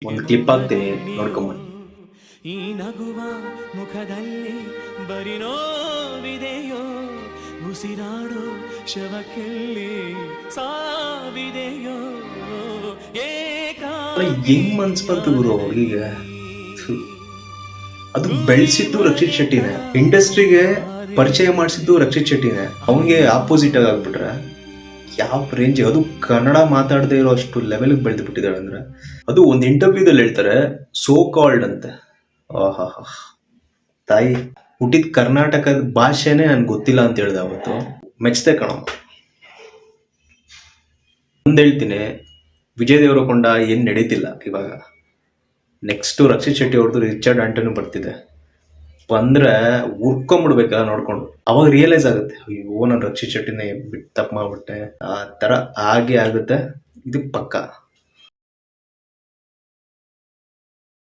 ಒಂದು ಕ್ಲಿಪ್ ಹಾಕ್ತೀನಿ, ನೋಡ್ಕೊಂಬನ್ನಿ. ಈ ನಗುವ ಮುಖದಲ್ಲಿ ಬರಿ ನೋವಿದೆಯೋ, ಉಸಿರಾಡೋ ಶವಕ್ಕೆಲ್ಲಿ ಸಾವಿದೆಯೋ, ಹೆಂಗ್ ಮನ್ಸ್ ಬಂತು ಗುರು ಹುಡುಗಿಗೆ. ಅದು ಬೆಳೆಸಿದ್ದು ರಕ್ಷಿತ್ ಶೆಟ್ಟಿನೇ, ಇಂಡಸ್ಟ್ರಿಗೆ ಪರಿಚಯ ಮಾಡಿಸಿದ್ದು ರಕ್ಷಿತ್ ಶೆಟ್ಟಿನೇ. ಅವನಿಗೆ ಆಪೋಸಿಟ್ ಆಗಿ ಆಗ್ಬಿಟ್ರೆ ಯಾವ ರೇಂಜ್. ಅದು ಕನ್ನಡ ಮಾತಾಡದೇ ಇರೋ ಅಷ್ಟು ಲೆವೆಲ್ಗೆ ಬೆಳೆದು ಬಿಟ್ಟಿದ್ದಾಳೆ ಅಂದ್ರೆ. ಅದು ಒಂದು ಇಂಟರ್ವ್ಯೂದಲ್ಲಿ ಹೇಳ್ತಾರೆ, ಸೋ ಕಾಲ್ಡ್ ಅಂತೆ. ಆಹಾ, ತಾಯಿ ಹುಟ್ಟಿದ ಕರ್ನಾಟಕದ ಭಾಷೆನೇ ನನ್ಗೆ ಗೊತ್ತಿಲ್ಲ ಅಂತ ಹೇಳ್ದೆ ಅವತ್ತು. ಮೆಚ್ಚತೆ ಕಣ. ಮುಂದೆ ಹೇಳ್ತೀನಿ, ವಿಜಯ್ ದೇವರಕೊಂಡ ಏನ್ ನಡೀತಿಲ್ಲ ಇವಾಗ. ನೆಕ್ಸ್ಟ್ ರಕ್ಷಿತ್ ಶೆಟ್ಟಿ ಅವ್ರದ್ದು ರಿಚರ್ಡ್ ಆಂಟನಿ ಬರ್ತಿದೆ. ಬಂದ್ರೆ ಉರ್ಕೊಂಡ್ಬಿಡ್ಬೇಕಲ್ಲ ನೋಡ್ಕೊಂಡು. ಅವಾಗ ರಿಯಲೈಸ್ ಆಗುತ್ತೆ, ಅಯ್ಯೋ ನಾನು ರಕ್ಷಿತ್ ಶೆಟ್ಟಿನೇ ಬಿಟ್ಟು ತಪ್ಪು ಮಾಡ್ಬಿಟ್ಟೆ. ಆ ತರ ಹಾಗೆ ಆಗುತ್ತೆ. ಇದು ಪಕ್ಕ.